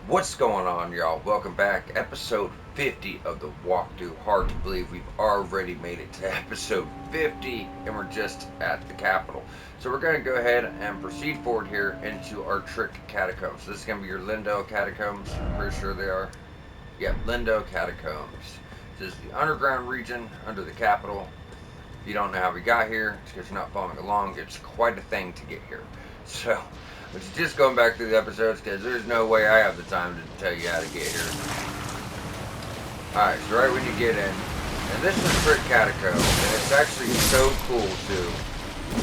What's going on, y'all? Welcome back. Episode 50 of the walkthrough. Hard to believe we've already made it to episode 50 and we're just at the capital. So we're going to go ahead and proceed forward here into our trick catacombs. This is going to be your Lindo catacombs. Pretty sure they are. Yep, Lindo catacombs. This is the underground region under the capital. If you don't know how we got here, it's because you're not following along. It's quite a thing to get here. So, but you're just going back through the episodes because there's no way I have the time to tell you how to get here. Alright, so right when you get in, and this is Trick Catacomb, and it's actually so cool too.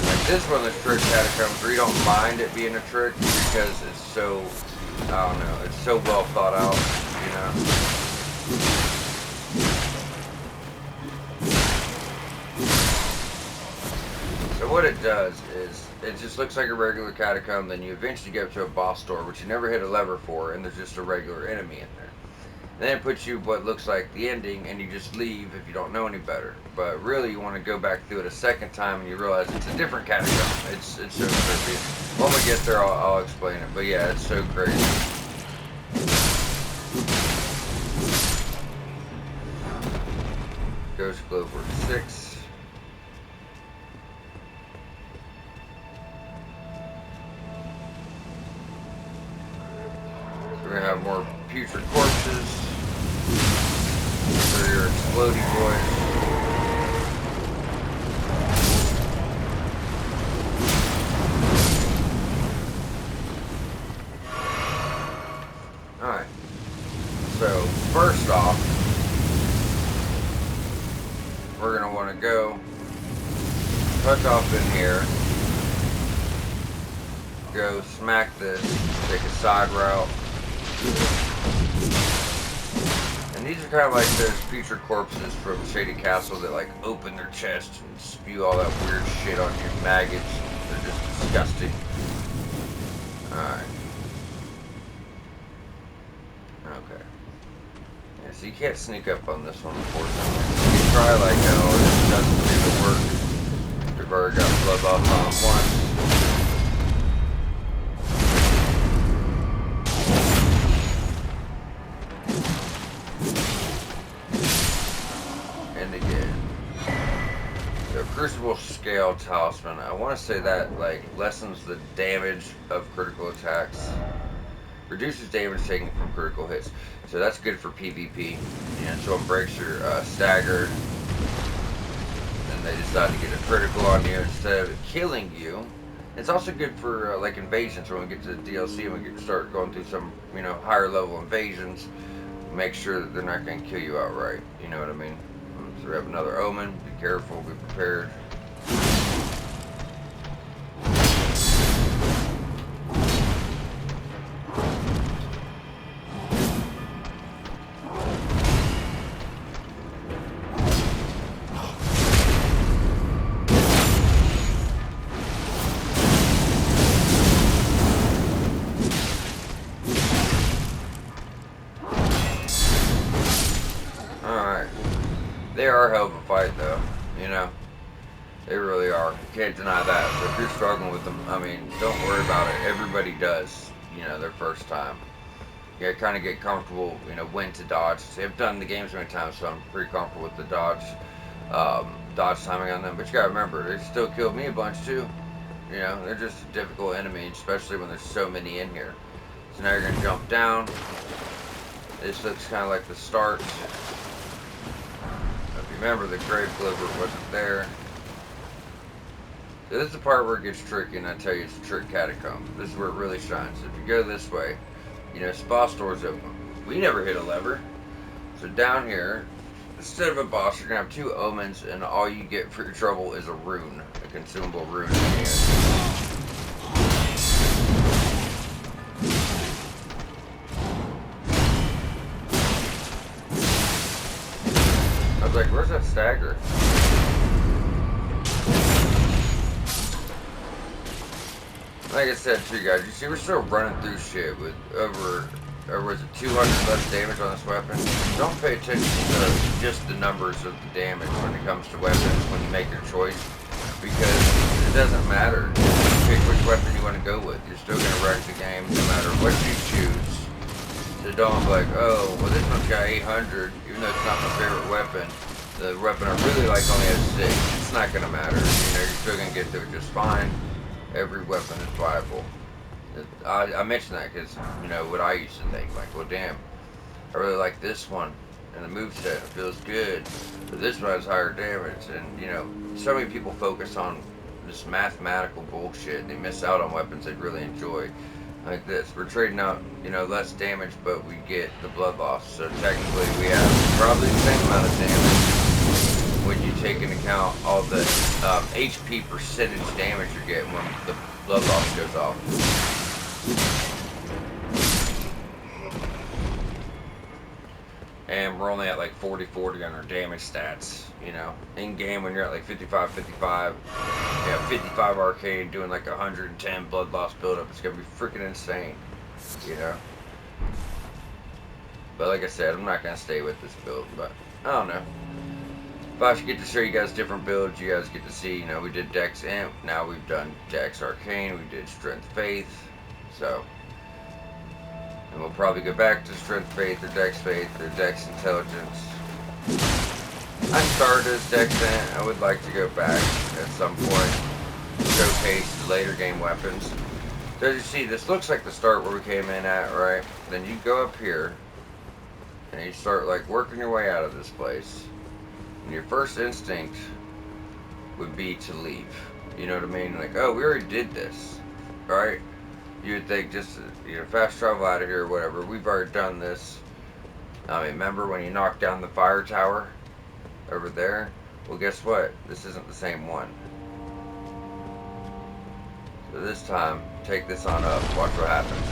Like this one is Trick Catacombs where you don't mind it being a trick because it's so, I don't know, it's so well thought out, you know. So what it does is, it just looks like a regular catacomb, then you eventually get up to a boss door, which you never hit a lever for, and there's just a regular enemy in there. Then it puts you what looks like the ending, and you just leave if you don't know any better. But really, you want to go back through it a second time, and you realize it's a different catacomb. It's so trippy. When we get there, I'll explain it. But yeah, it's so crazy. Ghost Glover 6. We're gonna have more putrid corpses for your exploding boys. Alright. So, first off, we're gonna want to go tuck off in here. Go smack this, take a side route. And these are kind of like those future corpses from Shady Castle that like open their chests and spew all that weird shit on your maggots. They're just disgusting. Alright. Okay. Yeah, so you can't sneak up on this one, unfortunately. You try like, oh, this doesn't seem to work. We've already got blood off on once. Crucible Scale Talisman. I want to say that like lessens the damage of critical attacks, reduces damage taken from critical hits. So that's good for PvP. And so it breaks your stagger, and they decide to get a critical on you instead of killing you. It's also good for like invasions. When we get to the DLC and we start going through some higher level invasions, make sure that they're not going to kill you outright. You know what I mean? So we have another omen. Be careful, be prepared. They are a hell of a fight, though. You know, they really are. You can't deny that. So if you're struggling with them, I mean, don't worry about it. Everybody does, their first time. You gotta kind of get comfortable, when to dodge. See, I've done the game so many times, so I'm pretty comfortable with the dodge timing on them. But you gotta remember, they still killed me a bunch, too. They're just a difficult enemy, especially when there's so many in here. So now you're gonna jump down. This looks kind of like the start. Remember, the grave deliver wasn't there. So this is the part where it gets tricky, and I tell you, it's a trick catacomb. This is where it really shines. If you go this way, boss door's open. We never hit a lever. So down here, instead of a boss, you're going to have two omens, and all you get for your trouble is a rune. A consumable rune in here. Like, where's that stagger? Like I said too, guys, you see we're still running through shit with over, or was it 200 less damage on this weapon? Don't pay attention to just the numbers of the damage when it comes to weapons when you make your choice, because it doesn't matter. Pick which weapon you want to go with. You're still going to wreck the game no matter what you choose. So don't be like, oh, well this one's got 800, even though it's not my favorite weapon. The weapon I really like only has 6. It's not gonna matter. You know, you're still gonna get through just fine. Every weapon is viable. I mentioned that because, you know, what I used to think, like, well, damn, I really like this one, and the moveset feels good, but this one has higher damage, and, you know, so many people focus on this mathematical bullshit, they miss out on weapons they really enjoy, like this. We're trading out, you know, less damage, but we get the blood loss, so technically we have probably the same amount of damage when you take into account all the HP percentage damage you're getting when the blood loss goes off. And we're only at like 40 on our damage stats, you know. In game, when you're at like 55, yeah, 55 arcane doing like 110 blood loss buildup, it's gonna be freaking insane, you know. But like I said, I'm not gonna stay with this build, but I don't know. If I should get to show you guys different builds, you guys get to see, you know, we did Dex Imp, now we've done Dex Arcane, we did Strength Faith, so. And we'll probably go back to Strength Faith or Dex Intelligence. I started as Dex Int. I would like to go back at some point, showcase later game weapons. So as you see, this looks like the start where we came in at, right? Then you go up here, and you start like working your way out of this place. And your first instinct would be to leave. You know what I mean? Like, oh, we already did this, right? You would think just, you know, fast travel out of here or whatever. We've already done this. I mean, remember when you knocked down the fire tower over there? Well, guess what? This isn't the same one. So this time, take this on up. Watch what happens.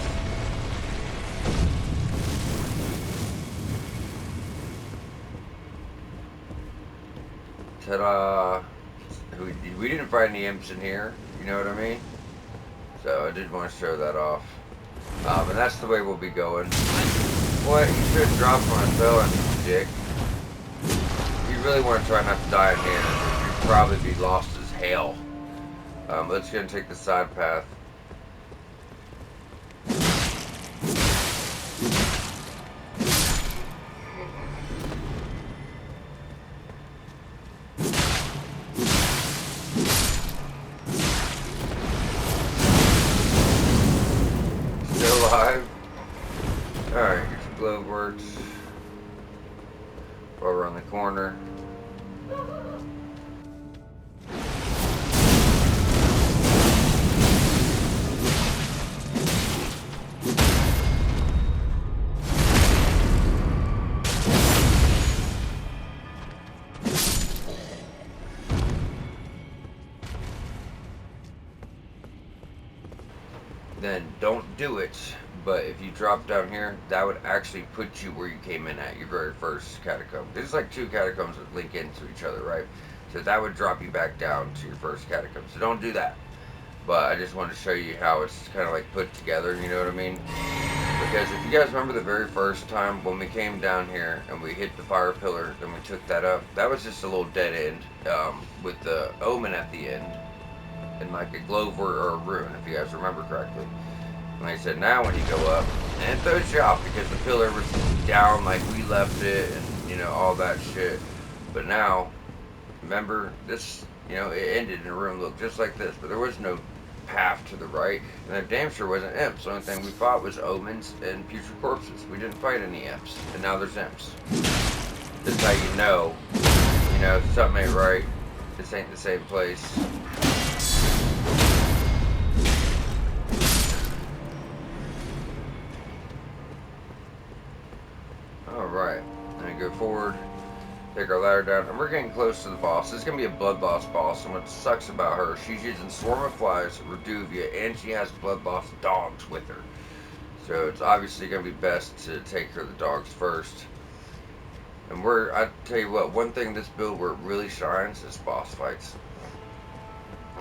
Ta-da! We didn't find any imps in here. You know what I mean? So I did want to show that off. And that's the way we'll be going. What? You should have dropped when I fell on you, dick. You really want to try not to die in here. You'd probably be lost as hell. Let's go and take the side path. Alright, get your glow works over on the corner. Then don't do it. But if you drop down here, that would actually put you where you came in at, your very first catacomb. There's like 2 catacombs that link into each other, right? So that would drop you back down to your first catacomb. So don't do that. But I just wanted to show you how it's kind of like put together, you know what I mean? Because if you guys remember the very first time when we came down here and we hit the fire pillar and we took that up, that was just a little dead end with the omen at the end and like a glove or a rune, if you guys remember correctly. Like I said, now when you go up, and it throws you off because the pillar was down like we left it and, you know, all that shit. But now, remember, this, you know, it ended in a room looked just like this, but there was no path to the right, and there damn sure wasn't imps. The only thing we fought was omens and putrid corpses. We didn't fight any imps, and now there's imps. That's how you know, something ain't right. This ain't the same place. Alright, then we go forward, take our ladder down, and we're getting close to the boss. This is going to be a blood loss boss, and what sucks about her, she's using Swarm of Flies, Reduvia, and she has blood loss dogs with her. So it's obviously going to be best to take her the dogs first. And I tell you what, one thing this build where it really shines is boss fights.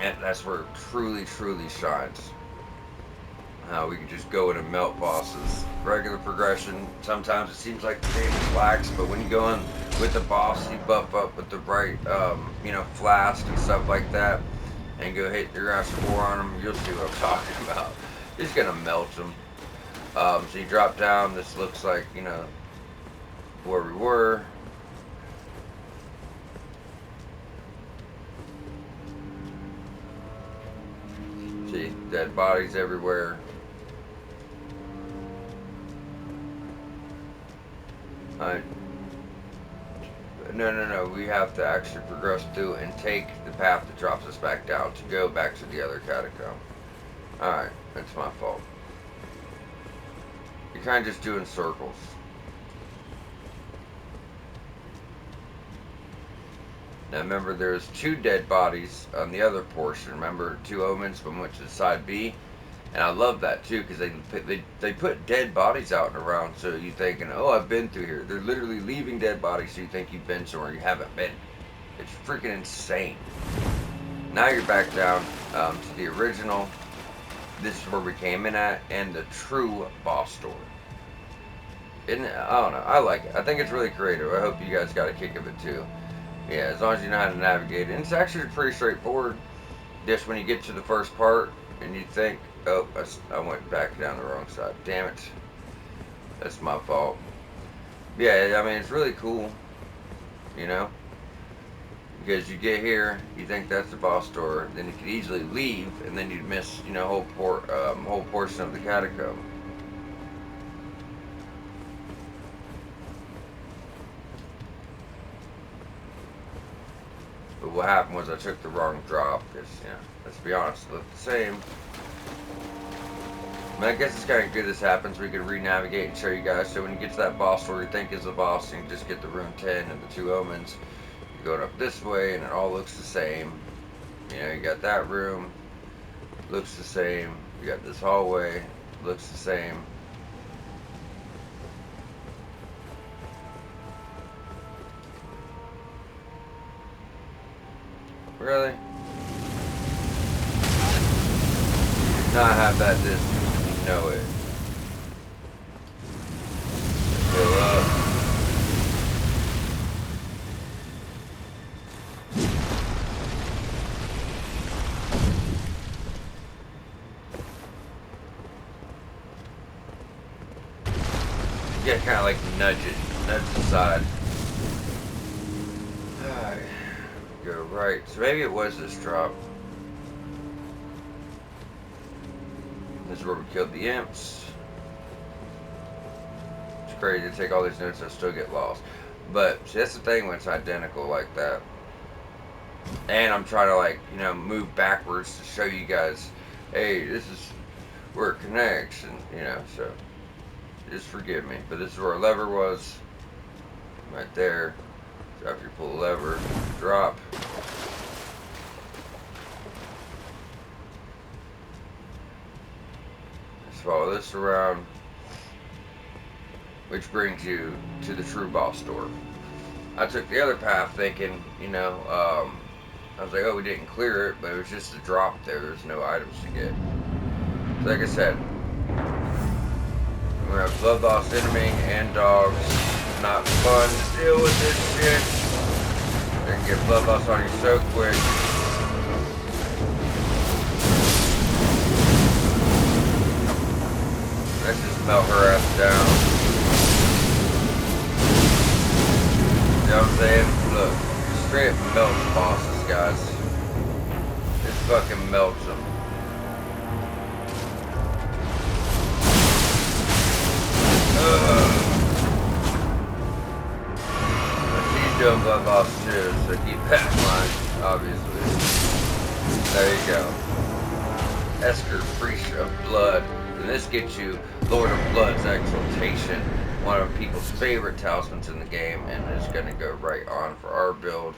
And that's where it truly, truly shines. We can just go in and melt bosses. Regular progression, sometimes it seems like the game is lax, but when you go in with the boss, you buff up with the right, flask and stuff like that, and go hit your ass 4 on them, you'll see what I'm talking about. You're just gonna melt them. So you drop down. This looks like, you know, where we were. See, dead bodies everywhere. No. We have to actually progress through and take the path that drops us back down to go back to the other catacomb. Alright, that's my fault. You're kind of just doing circles. Now remember, there's 2 dead bodies on the other portion. Remember, 2 omens, one went to side B. And I love that too, because they put dead bodies out and around, so you thinking, oh, I've been through here. They're literally leaving dead bodies, so you think you've been somewhere you haven't been. It's freaking insane. Now you're back down to the original. This is where we came in at, and the true boss door. Isn't it? I don't know. I like it. I think it's really creative. I hope you guys got a kick of it too. Yeah, as long as you know how to navigate it. And it's actually pretty straightforward. Just when you get to the first part, and you think, oh, I went back down the wrong side. Damn it. That's my fault. Yeah, I mean, it's really cool, you know? Because you get here, you think that's the boss door, then you could easily leave, and then you'd miss, you know, whole portion of the catacomb. But what happened was I took the wrong drop, because, you know, let's be honest, it looked the same. I mean, I guess it's kind of good this happens. We can re-navigate and show you guys. So when you get to that boss door you think is the boss, you can just get the rune 10 and the 2 omens. You're going up this way, and it all looks the same. You know, you got that room, looks the same. You got this hallway, looks the same. Really? Not have that distance. Know it. Fill up. You gotta kind of like nudge aside. Alright. Go right. So maybe it was this drop. This is where we killed the imps. It's crazy to take all these notes, I still get lost. But see, that's the thing when it's identical like that. And I'm trying to, like, you know, move backwards to show you guys, hey, this is where it connects, and you know, so just forgive me. But this is where a lever was, right there. So after you pull the lever, drop. Follow this around, which brings you to the true boss door. I took the other path thinking, you know, I was like, oh, we didn't clear it, but it was just a drop there. There's no items to get. So like I said, we're gonna have blood loss enemy and dogs. Not fun to deal with this shit. They can get blood loss on you so quick. Let's just melt her ass down. You know what I'm saying? Look, straight up melts bosses, guys. Just fucking melts them. She's doing blood loss too, so keep that in mind, obviously. There you go. Esker, Priest of Blood. And this gets you Lord of Blood's Exaltation, one of people's favorite talismans in the game, and it's going to go right on for our build.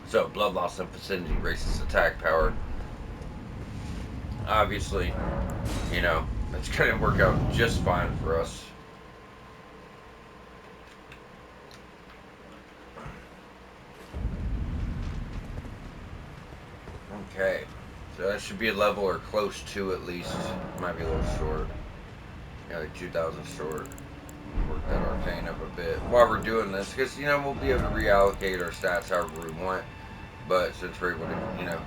So, blood loss and vicinity raises attack power. Obviously, you know, it's going to work out just fine for us. Okay, so that should be a level or close to at least. Might be a little short. Yeah, like 2,000 short. Work that arcane up a bit while we're doing this, because, you know, we'll be able to reallocate our stats however we want. But since we're able to, you know,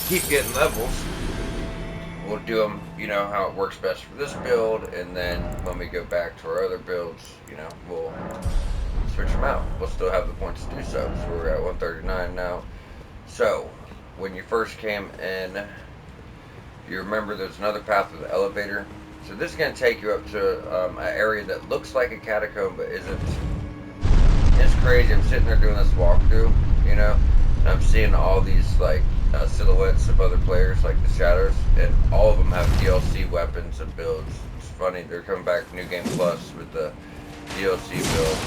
keep getting levels, we'll do them, you know, how it works best for this build, and then when we go back to our other builds, you know, we'll switch them out. We'll still have the points to do so. So we're at 139 now. So when you first came in, you remember there's another path with the elevator. So this is going to take you up to an area that looks like a catacomb but isn't. It's crazy. I'm sitting there doing this walkthrough, you know, and I'm seeing all these like silhouettes of other players, like the shadows, and all of them have DLC weapons and builds. It's funny, they're coming back New Game Plus with the DLC build.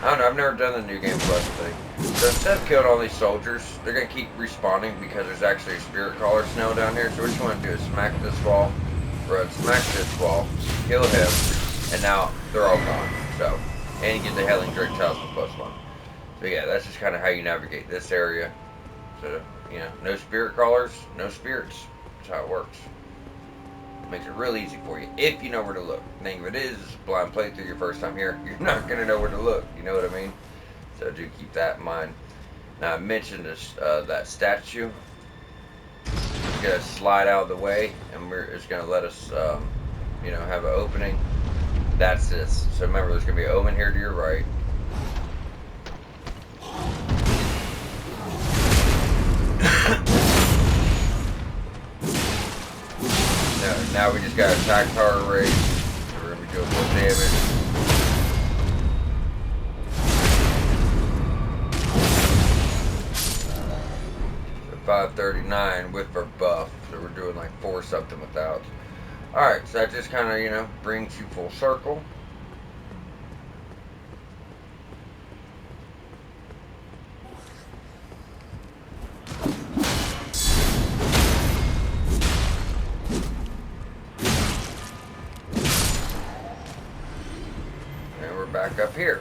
I don't know, I've never done the New Game Plus thing. So instead of killing all these soldiers, they're going to keep respawning because there's actually a spirit caller snail down here. So what you want to do is smack this wall, run, smack this wall, kill him, and now they're all gone. So, and you get the Hailing Drake Tiles for +1. So yeah, that's just kind of how you navigate this area. So, you know, no spirit crawlers, no spirits. That's how it works. Makes it real easy for you if you know where to look. The thing of it is a blind playthrough your first time here. You're not going to know where to look. You know what I mean? So do keep that in mind. Now I mentioned this, that statue. It's going to slide out of the way, and it's going to let us, you know, have an opening. That's this. So remember, there's going to be an omen here to your right. Now we just got attack power raise. So we're going to be doing more damage. So 539 with our buff. So we're doing like 4 something without. Alright, so that just kind of, you know, brings you full circle. Back up here.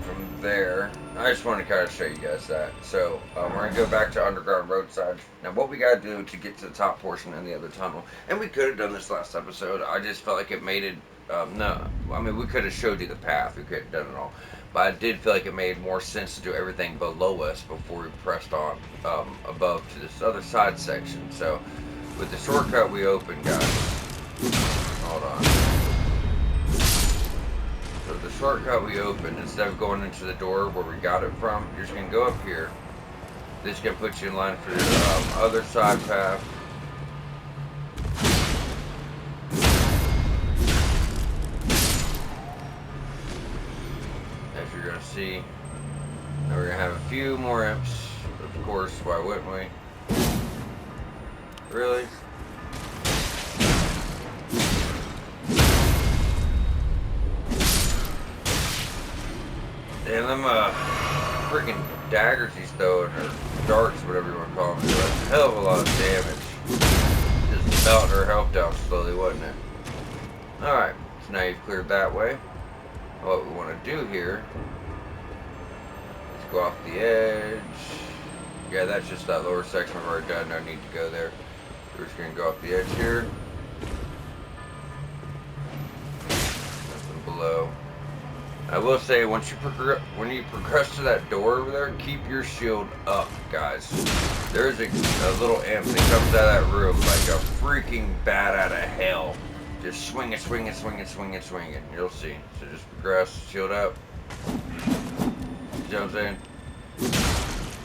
From there, I just want to kind of show you guys that. So we're going to go back to underground roadside. Now what we got to do to get to the top portion in the other tunnel, and we could have done this last episode, I just felt like it made it, no, I mean we could have showed you the path, we could have done it all, but I did feel like it made more sense to do everything below us before we pressed on above to this other side section. So with the shortcut we opened, guys, hold on. So the shortcut we opened, instead of going into the door where we got it from, you're just going to go up here. This is going to put you in line for the other side path. As you're going to see. Now we're going to have a few more imps. Of course, why wouldn't we? Really? And them freaking daggers he's throwing, or darts, whatever you want to call them, do a hell of a lot of damage. Just melting her health down slowly, wasn't it? Alright, so now you've cleared that way. What we want to do here is go off the edge. Yeah, that's just that lower section we've already done. No need to go there. We're just going to go off the edge here. Nothing below. I will say, when you progress to that door over there, keep your shield up, guys. There's a little imp that comes out of that room like a freaking bat out of hell. Just swinging, swinging, swinging, swinging, swinging. You'll see. So just progress, shield up. You know what I'm saying?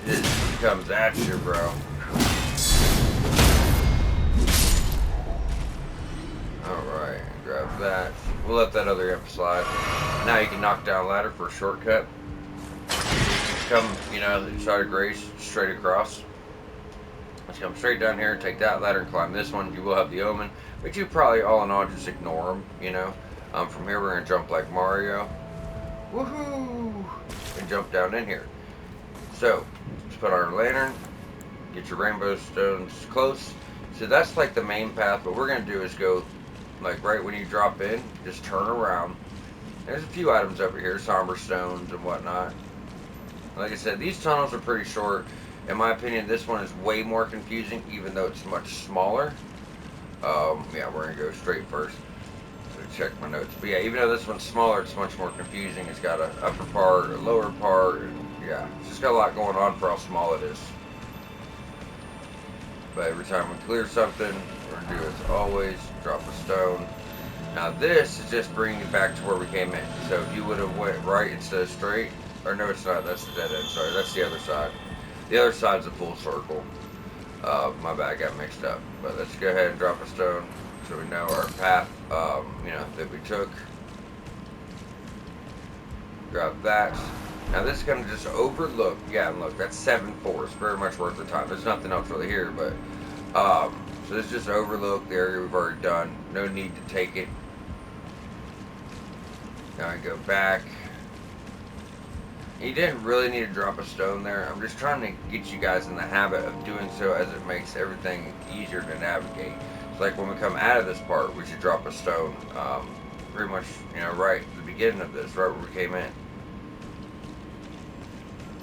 It comes at you, bro. Alright, grab that. We'll let that other imp slide. Now you can knock down a ladder for a shortcut. Come, you know, the side of grace straight across. Let's come straight down here, take that ladder and climb this one. You will have the omen, but you probably all in all just ignore them, you know. From here we're going to jump like Mario. Woohoo! And jump down in here. So, let's put our lantern, get your rainbow stones close. So that's like the main path. What we're going to do is go, like right when you drop in, just turn around. There's a few items over here, somber stones and whatnot. Like I said, these tunnels are pretty short. In my opinion, this one is way more confusing, even though it's much smaller. Yeah, we're going to go straight first. So to check my notes. But yeah, even though this one's smaller, it's much more confusing. It's got an upper part, a lower part, and yeah, it's just got a lot going on for how small it is. But every time we clear something, we're going to do as always, drop a stone. Now this is just bringing you back to where we came in. So if you would have went right instead of straight, or no it's not, that's the dead end, sorry, that's the other side. The other side's a full circle. My bad, I got mixed up. But let's go ahead and drop a stone so we know our path, you know, that we took. Grab that. Now this is going to just overlook, yeah, and look, that's 7-4. It's very much worth the time. There's nothing else really here, but, so this just overlook the area we've already done. No need to take it. Now I go back. You didn't really need to drop a stone there. I'm just trying to get you guys in the habit of doing so, as it makes everything easier to navigate. It's like when we come out of this part, we should drop a stone, pretty much, you know, right at the beginning of this, right where we came in.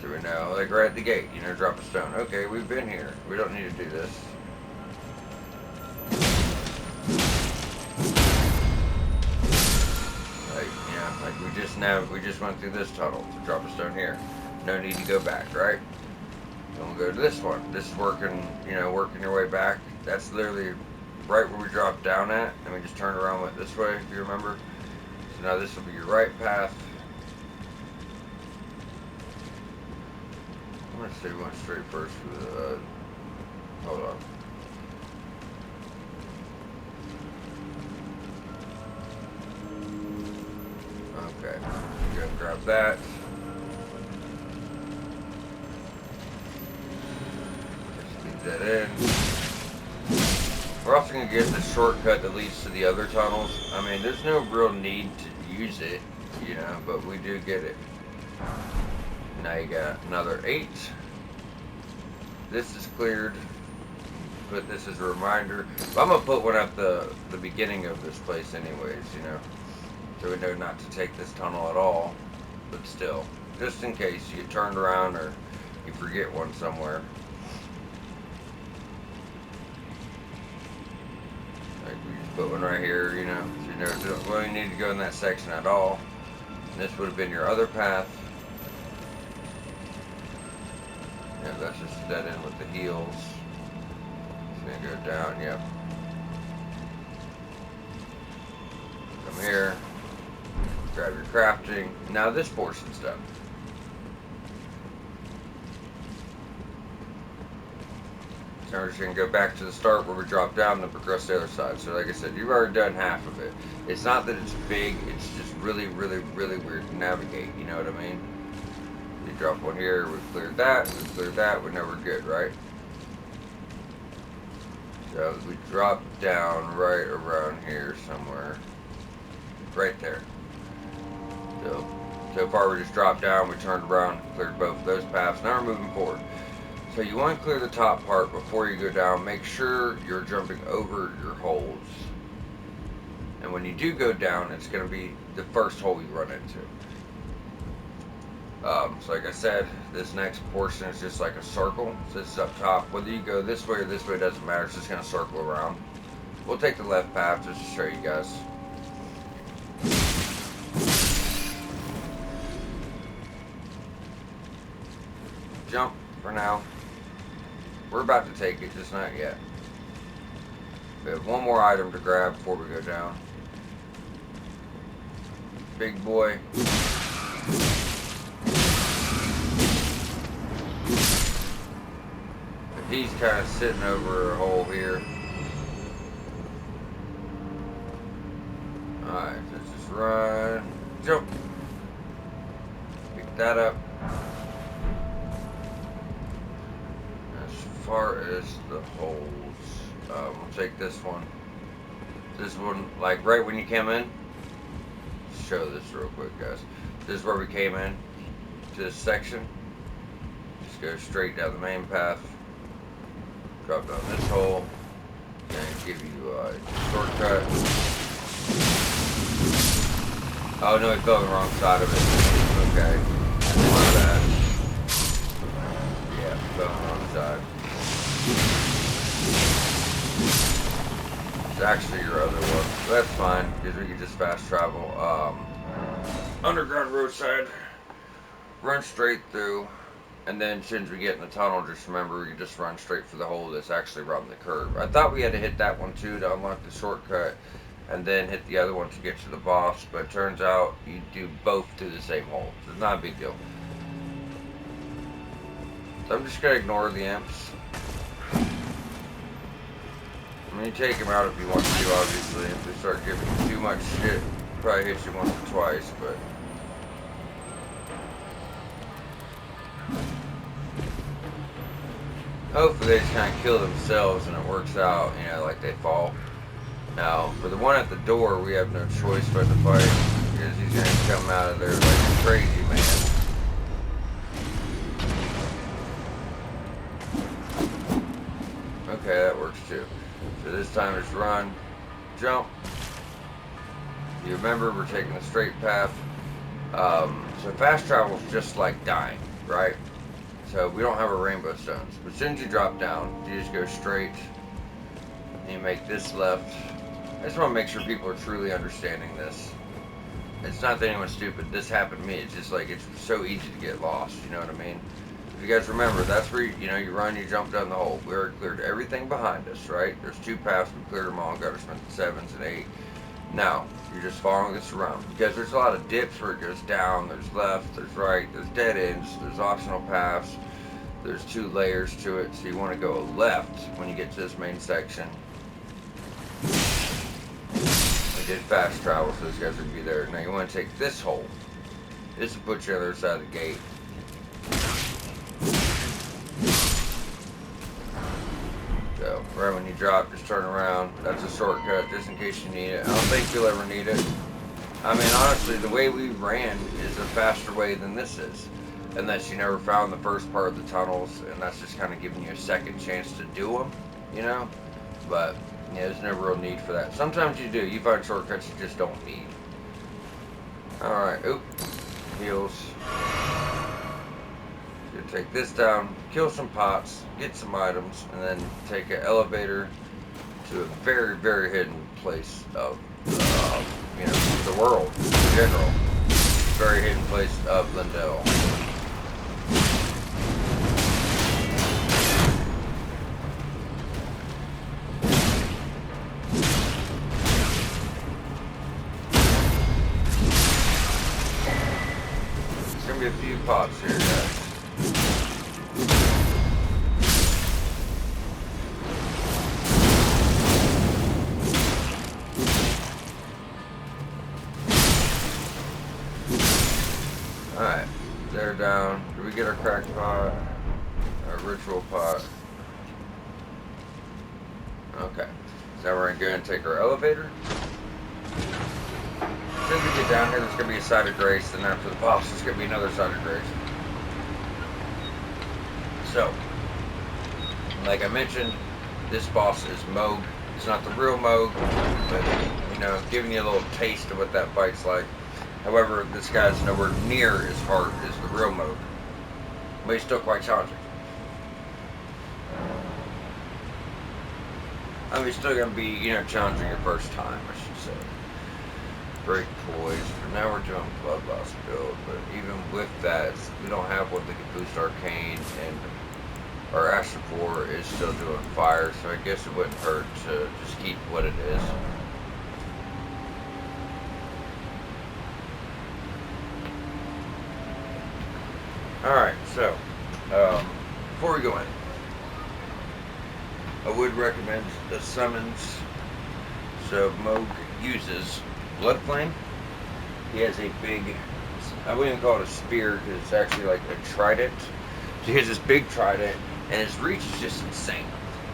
So we know, like right at the gate, you know, drop a stone. Okay, we've been here. We don't need to do this. Like we just went through this tunnel to drop a stone here. No need to go back, right? Then we'll go to this one. This is working, you know, working your way back. That's literally right where we dropped down at, and we just turned around, went this way, if you remember. So now this will be your right path. I'm gonna say we went straight first for the, hold on. Okay, go ahead and grab that. Just leave that in. We're also going to get the shortcut that leads to the other tunnels. I mean, there's no real need to use it, you know, but we do get it. Now you got another 8. This is cleared. Put this as a reminder. But I'm going to put one at the beginning of this place anyways, you know. So we know not to take this tunnel at all, but still, just in case you get turned around or you forget one somewhere. Like we just put one right here, you know, so you never don't really need to go in that section at all. And this would have been your other path. Yeah, that's just a dead end with the heels. It's gonna go down, yep. Come here. Grab your crafting. Now this portion's done. So we're just going to go back to the start where we dropped down and progress the other side. So like I said, you've already done half of it. It's not that it's big, it's just really, really, really weird to navigate, you know what I mean? You drop one here, we cleared that, we know we're good, right? So we drop down right around here somewhere. Right there. So far we just dropped down, we turned around, cleared both of those paths. Now we're moving forward. So you want to clear the top part before you go down. Make sure you're jumping over your holes. And when you do go down, it's going to be the first hole you run into. So like I said, this next portion is just like a circle. So this is up top. Whether you go this way or this way, doesn't matter. It's just going to circle around. We'll take the left path just to show you guys. Jump for now. We're about to take it, just not yet. We have one more item to grab before we go down. Big boy. He's kind of sitting over a hole here. Alright, let's just run. Jump. Pick that up. As far as the holes, we'll take this one. This one, like right when you came in. Let's show this real quick, guys. This is where we came in to this section. Just go straight down the main path. Drop down this hole. And give you a shortcut. Oh no, he fell on the wrong side of it. Okay. My bad. Yeah, fell on the wrong side. It's actually your other one. That's fine, because we can just fast travel. Underground roadside, run straight through, and then as soon as we get in the tunnel, just remember we can just run straight for the hole that's actually around the curve. I thought we had to hit that one too to unlock the shortcut, and then hit the other one to get to the boss, but it turns out you do both through the same hole, so it's not a big deal. So I'm just going to ignore the imps. I mean, you take them out if you want to, obviously. If they start giving you too much shit, probably hit you once or twice, but... hopefully they just kind of kill themselves and it works out, you know, like they fall. Now, for the one at the door, we have no choice but to fight, because he's going to come out of there like a crazy man. Okay, that works too. So this time it's run, jump. You remember we're taking a straight path. So fast travel is just like dying, right? So we don't have our rainbow stones. But as soon as you drop down, you just go straight. And you make this left. I just want to make sure people are truly understanding this. It's not that anyone's stupid. This happened to me. It's just like, it's so easy to get lost. You know what I mean? If you guys remember, that's where you know, you run, you jump down the hole. We already cleared everything behind us, right? There's 2 paths, we cleared them all, got our spent the 7s and 8. Now, you're just following this around. Because there's a lot of dips where it goes down, there's left, there's right, there's dead ends, there's optional paths, there's 2 layers to it, so you want to go left when you get to this main section. We did fast travel, so those guys would be there. Now you want to take this hole. This will put you on the other side of the gate. So, right when you drop, just turn around. That's a shortcut, just in case you need it. I don't think you'll ever need it. I mean, honestly, the way we ran is a faster way than this is. Unless you never found the first part of the tunnels, and that's just kind of giving you a second chance to do them, you know? But, yeah, there's no real need for that. Sometimes you do. You find shortcuts you just don't need. Alright, oop. Heals. Take this down, kill some pots, get some items, and then take an elevator to a very, very hidden place of, you know, the world in general. Very hidden place of Lindell. There's gonna be a few pots here, guys. Alright, they're down. Did we get our crack pot? Our ritual pot? Okay. So now we're going to go and take our elevator. As soon as we get down here, there's going to be a side of grace, and after the boss, there's going to be another side of grace. So, like I mentioned, this boss is Moog. It's not the real Moog, but, you know, giving you a little taste of what that fight's like. However, this guy's nowhere near as hard as the real Moog, but he's still quite challenging. I mean, he's still going to be, you know, challenging your first time, I should say. Break poise, but now we're doing bloodlust build, but even with that, we don't have one that can boost arcane, and our Astrophore is still doing fire, so I guess it wouldn't hurt to just keep what it is. Alright, so, before we go in, I would recommend the summons. So Moog uses Blood Flame. He has a big, I wouldn't even call it a spear, because it's actually like a trident. So he has this big trident, and his reach is just insane.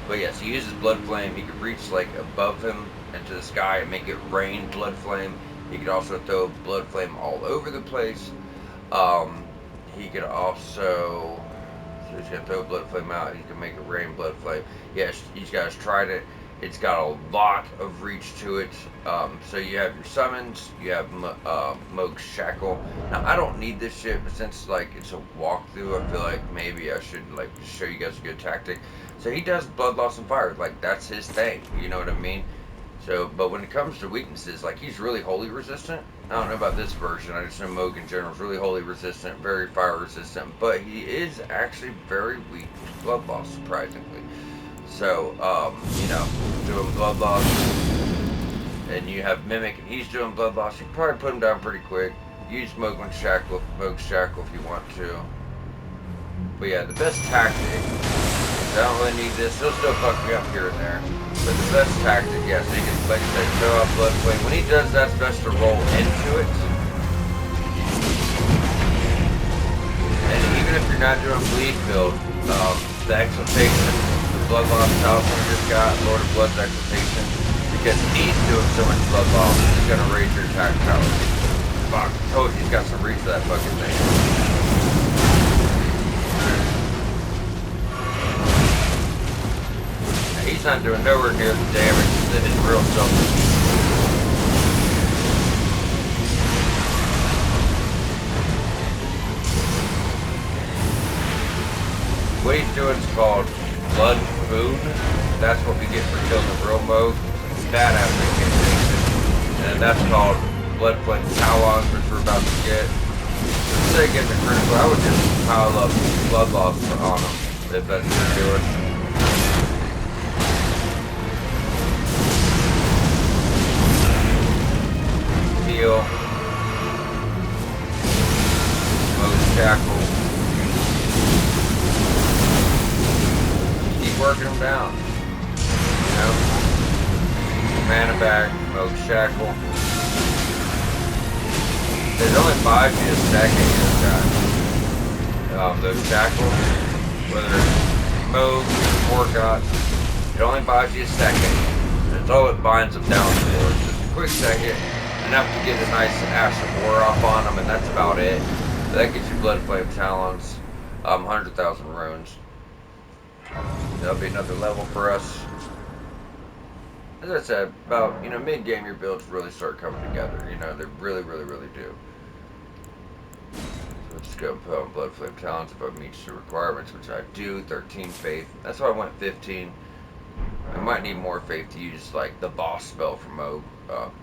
But yes, he uses Blood Flame. He can reach like above him into the sky and make it rain Blood Flame. He could also throw Blood Flame all over the place. He could also, so he's gonna throw Blood Flame out. He can make it rain Blood Flame. Yes, he's got his trident. It's got a lot of reach to it. So you have your summons, you have Moog's Shackle. Now I don't need this shit, but since like it's a walkthrough, I feel like maybe I should like show you guys a good tactic. So he does Blood Loss and Fire, like that's his thing. You know what I mean? So, but when it comes to weaknesses, like he's really holy resistant. I don't know about this version. I just know Moog in general is really holy resistant, very fire resistant, but he is actually very weak to blood loss, surprisingly. So, doing blood loss, and you have Mimic, and he's doing blood loss, you can probably put him down pretty quick. Use Moog's Shackle if you want to. But yeah, the best tactic, I don't really need this, he'll still fuck me up here and there. But the best tactic, yeah, so you can, like I said, show up Blood Flame. When he does that, it's best to roll into it. And even if you're not doing bleed build, the Exaltation, the Blood Loss Talisman we just got, Lord of Blood's Exaltation, because he's doing so much blood loss, he's gonna raise your attack power. Fuck, I told you he's got some reach for that fucking thing. He's not doing nowhere near the damage that his real self is. What he's doing is called Blood Boon. That's what we get for killing the real mode. Badass incantation. And that's called Blood Flame Talons, which we're about to get. Instead of getting the critical, I would just pile up blood loss on him, if that's what you're doing. Heal. Moog Shackle. Keep working them down. You know? Mana back, Moog Shackle. It only buys you a second this guy. Those shackles, whether it's Moog or Morgoth, it only buys you a second. That's all it binds them down for. Just a quick second. Enough to get a nice Ash of War off on them, and that's about it. But that gets you Blood Flame Talons, 100,000 runes. That'll be another level for us. As I said, about, mid-game your builds really start coming together. They really, really, really do. So let's just go and put on Blood Flame Talons if it meets the requirements, which I do. 13 faith. That's why I went 15. I might need more faith to use like the boss spell from Moog.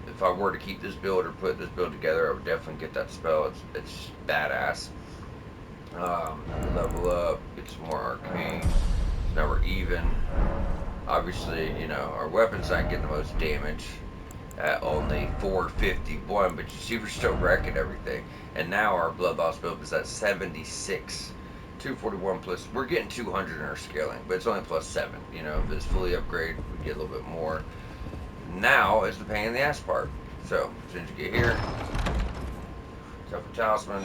If I were to keep this build or put this build together, I would definitely get that spell. It's badass. Level up, get some more arcane. Now we're even. Obviously, our weapons not getting the most damage at only 451, but you see we're still wrecking everything. And now our blood loss build is at 76. 241 plus, we're getting 200 in our scaling, but it's only plus 7. If it's fully upgraded, we get a little bit more. Now is the pain in the ass part. So, as soon as you get here, Self Talisman,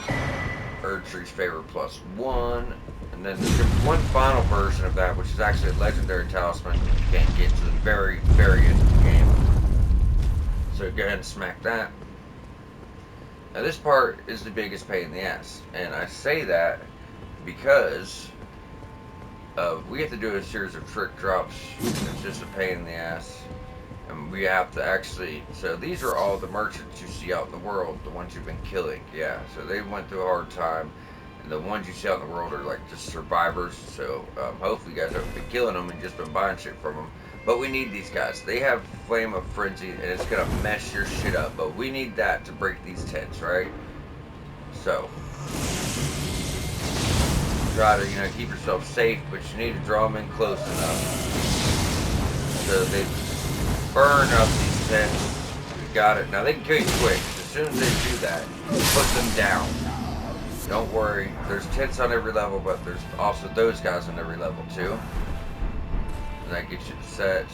Erdtree's Favor plus 1, and then there's one final version of that, which is actually a legendary talisman. You can't get to the very, very end of the game. So go ahead and smack that. Now this part is the biggest pain in the ass, and I say that because we have to do a series of trick drops. It's just a pain in the ass. And we have to actually, so these are all the merchants you see out in the world, the ones you've been killing, yeah. So they went through a hard time, and the ones you see out in the world are like just survivors. So hopefully you guys haven't been killing them and just been buying shit from them. But we need these guys. They have Flame of Frenzy, and it's gonna mess your shit up. But we need that to break these tents, right? So try to, keep yourself safe, but you need to draw them in close enough so they burn up these tents. You got it. Now they can kill you quick. As soon as they do that, put them down. Don't worry. There's tents on every level, but there's also those guys on every level too. And that gets you to set.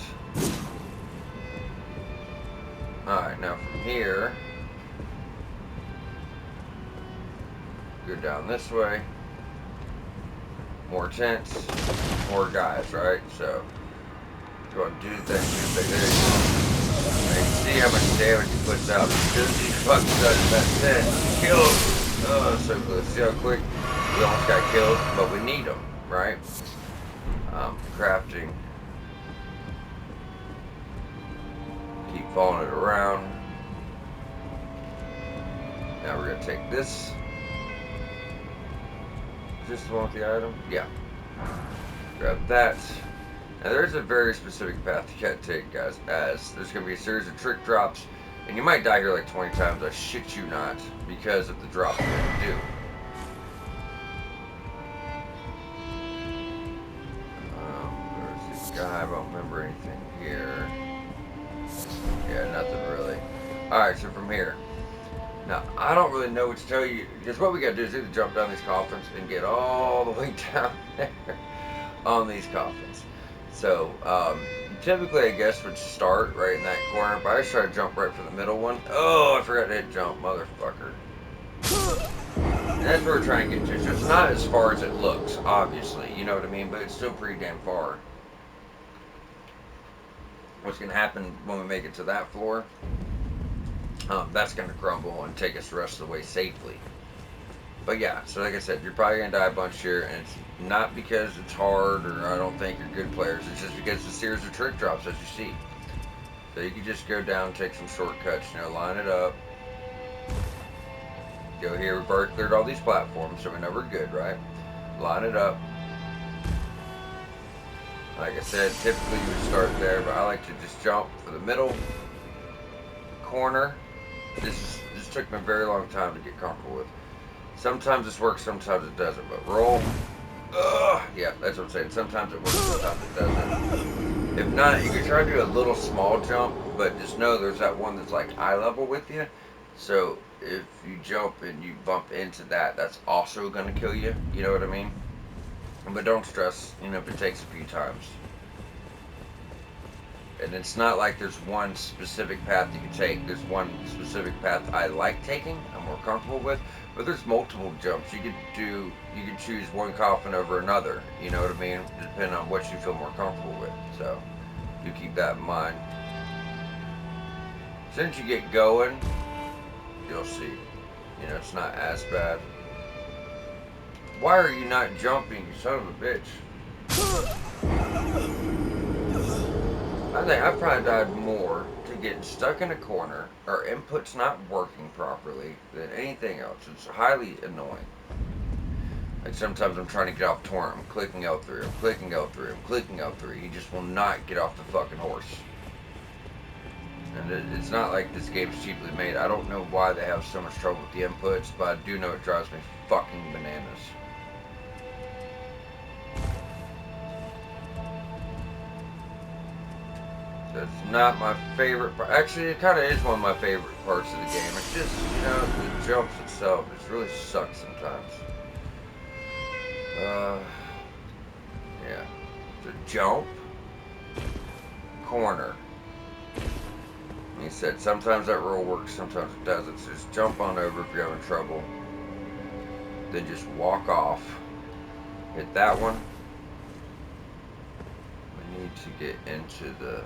Alright, now from here, go down this way. More tents, more guys, right? So go and do that. You can see how much damage he puts out. As soon as he fucks up that tent, kill him. Oh, so good. See how quick we almost got killed, but we need them, right? Crafting. Keep following it around. Now we're gonna take this. Is this the one with the item? Yeah. Grab that. Now there's a very specific path you gotta take, guys, as there's gonna be a series of trick drops, and you might die here like 20 times, I shit you not, because of the drops you have to do. There's this guy, I don't remember anything here. Yeah, nothing really. Alright, so from here. Now, I don't really know what to tell you, because what we gotta do is either jump down these coffins and get all the way down there on these coffins. So, typically, I guess, would start right in that corner, but I just try to jump right for the middle one. Oh, I forgot to hit jump, motherfucker. And that's where we're trying to get to. So it's not as far as it looks, obviously, you know what I mean, but it's still pretty damn far. What's going to happen when we make it to that floor, that's going to crumble and take us the rest of the way safely. But yeah, so like I said, you're probably going to die a bunch here, and it's not because it's hard or I don't think you're good players, it's just because it's a series of trick drops, as you see. So you can just go down, take some shortcuts, line it up. Go here, we've already cleared all these platforms, so we know we're good, right? Line it up. Like I said, typically you would start there, but I like to just jump for the middle corner. This took me a very long time to get comfortable with. Sometimes this works, sometimes it doesn't, but roll. Yeah, that's what I'm saying. Sometimes it works, sometimes it doesn't. If not, you can try to do a little small jump, but just know there's that one that's like eye level with you. So if you jump and you bump into that, that's also going to kill you. You know what I mean? But don't stress, if it takes a few times. And it's not like there's one specific path you can take. There's one specific path I like taking, I'm more comfortable with. But there's multiple jumps. You can choose one coffin over another. You know what I mean? Depending on what you feel more comfortable with. So you keep that in mind. Since you get going, you'll see. It's not as bad. Why are you not jumping, you son of a bitch? I think I've probably died more to getting stuck in a corner or inputs not working properly than anything else. It's highly annoying. Like sometimes I'm trying to get off torrent, I'm clicking L3, I'm clicking L3, I'm clicking L3. He just will not get off the fucking horse. And it's not like this game's cheaply made. I don't know why they have so much trouble with the inputs, but I do know it drives me fucking bananas. It's not my favorite part. Actually, it kind of is one of my favorite parts of the game. It's just, the jumps itself. It really sucks sometimes. Yeah. So jump. Corner. He said sometimes that roll works, sometimes it doesn't. So just jump on over if you're having trouble. Then just walk off. Hit that one. We need to get into the...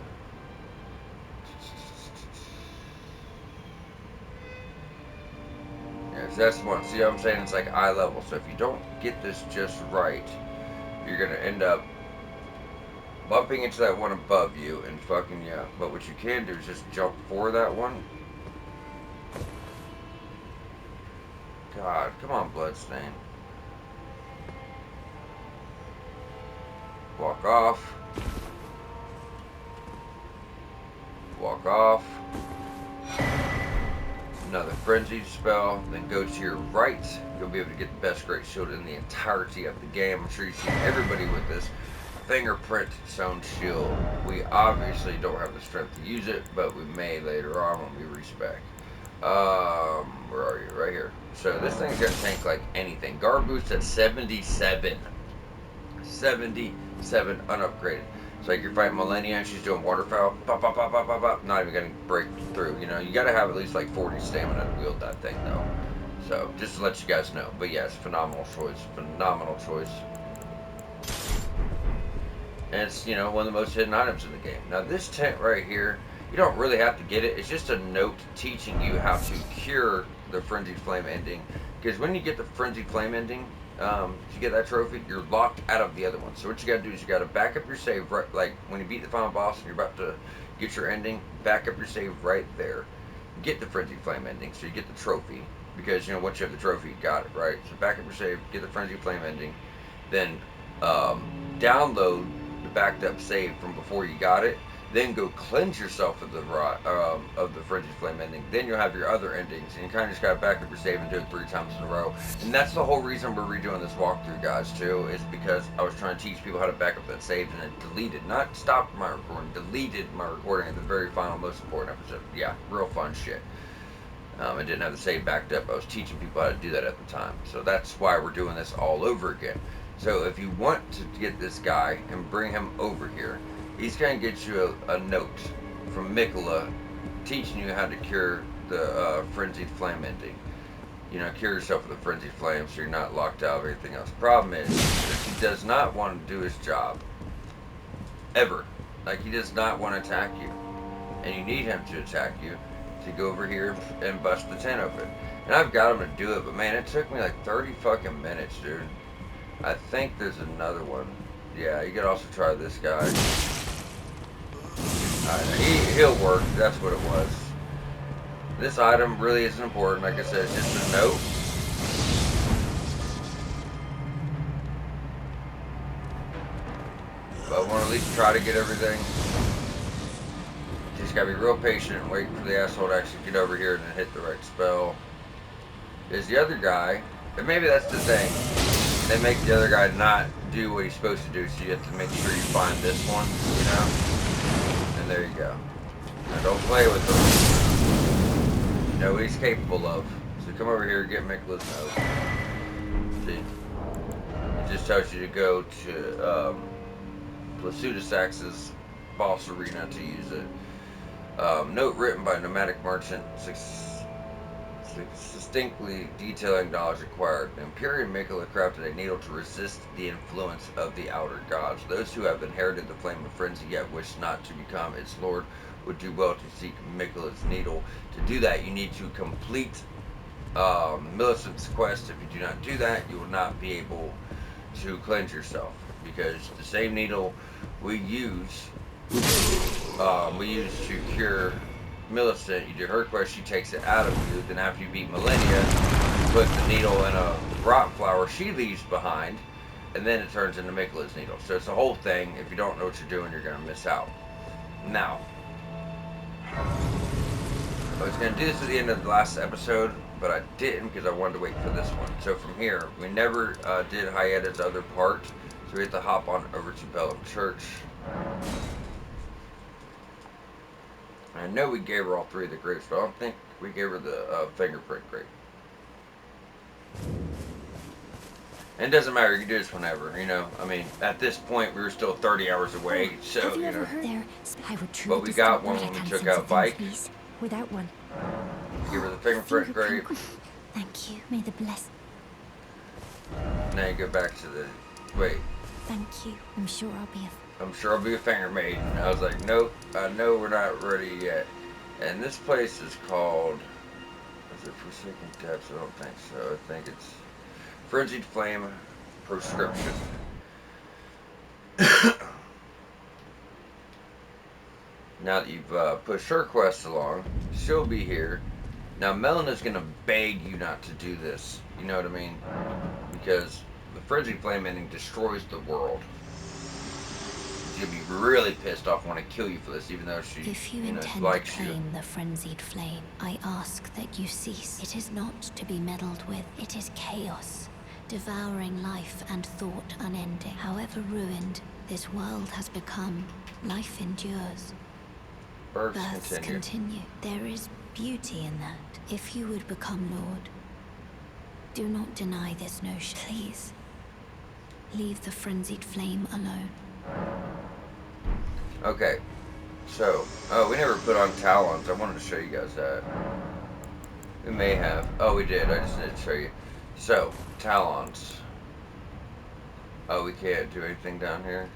Yeah, so that's the one. See what I'm saying? It's like eye level. So if you don't get this just right, you're going to end up bumping into that one above you and fucking you up. But what you can do is just jump for that one. God, come on, Bloodstain. Walk off. Walk off. Another frenzied spell. Then go to your right. You'll be able to get the best great shield in the entirety of the game. I'm sure you've seen everybody with this fingerprint sewn shield. We obviously don't have the strength to use it, but we may later on when we respec. Where are you? Right here. So this thing's gonna tank like anything. Guard boost at 77. 77 unupgraded. It's like you're fighting Millennia and she's doing waterfowl. Pop, pop, pop, pop, pop, pop. Not even gonna break through. You gotta have at least like 40 stamina to wield that thing though. So just to let you guys know. But yeah, it's a phenomenal choice. Phenomenal choice. And it's, one of the most hidden items in the game. Now this tent right here, you don't really have to get it. It's just a note teaching you how to cure the Frenzied Flame ending. Because when you get the Frenzied Flame ending, if you get that trophy, you're locked out of the other one. So what you gotta do is you gotta back up your save, right, like when you beat the final boss and you're about to get your ending, back up your save right there. Get the Frenzied Flame ending, so you get the trophy. Because, once you have the trophy, you got it, right? So back up your save, get the Frenzied Flame ending. Then, download the backed up save from before you got it. Then go cleanse yourself of the frenzied flame ending. Then you'll have your other endings, and you kind of just gotta back up your save and do it 3 times in a row. And that's the whole reason we're redoing this walkthrough, guys, too, is because I was trying to teach people how to back up that save and then delete it. Not stopped my recording, deleted my recording at the very final, most important episode. Yeah, real fun shit. I didn't have the save backed up. I was teaching people how to do that at the time. So that's why we're doing this all over again. So if you want to get this guy and bring him over here, he's going to get you a note from Mikola teaching you how to cure the frenzied flame ending. You know, cure yourself with a frenzied flame so you're not locked out of anything else. Problem is that he does not want to do his job. Ever. Like, he does not want to attack you. And you need him to attack you to go over here and bust the tent open. And I've got him to do it, but man, it took me like 30 fucking minutes, dude. I think there's another one. Yeah, you could also try this guy. He'll work. That's what it was. This item really isn't important. Like I said, it's just a note. But I want to at least try to get everything. Just gotta be real patient and wait for the asshole to actually get over here and then hit the right spell. There's the other guy, and maybe that's the thing. They make the other guy not do what he's supposed to do, so you have to make sure you find this one, you know? And there you go. Now don't play with him. You know what he's capable of. So come over here and get Mikola's note. See? It just tells you to go to Plasudasax's boss arena to use it. Note written by nomadic merchant, distinctly detailing knowledge acquired. Imperium Mikola crafted a needle to resist the influence of the outer gods. Those who have inherited the flame of frenzy yet wish not to become its lord would do well to seek Mikola's needle. To do that, you need to complete Millicent's quest. If you do not do that, you will not be able to cleanse yourself, because the same needle we use to cure Millicent, you do her quest, she takes it out of you. Then after you beat Millennia, you put the needle in a rot flower she leaves behind, and then it turns into Mikola's needle. So it's a whole thing. If you don't know what you're doing, you're going to miss out. Now, I was going to do this at the end of the last episode, but I didn't because I wanted to wait for this one. So from here, we never did Hyetta's other part, so we have to hop on over to Bellum Church. I know we gave her all 3 of the grapes, but I don't think we gave her the fingerprint grape. And it doesn't matter, you can do this whenever, you know. I mean, at this point, we were still 30 hours away, so, you know. But we got one when we took out Bike. Without one. Give her the fingerprint grape. Thank you. May the bless. Now you go back to the... Wait. Thank you. I'm sure I'll be a finger maiden. I was like, nope, I know we're not ready yet. And this place is called... Is it Forsaken Depths? I don't think so. I think it's Frenzied Flame Proscription. Now that you've pushed her quest along, she'll be here. Now Melena's going to beg you not to do this. You know what I mean? Because the Frenzied Flame ending destroys the world. She'll be really pissed off, want to kill you for this, even though she, if you intend likes to claim the frenzied flame, I ask that you cease. It is not to be meddled with. It is chaos, devouring life and thought unending. However ruined this world has become, life endures. Births continue. There is beauty in that. If you would become Lord, do not deny this notion. Please, leave the frenzied flame alone. Okay, so, we never put on talons. I wanted to show you guys that. We may have. Oh, we did. I just need to show you. So, talons. Oh, we can't do anything down here?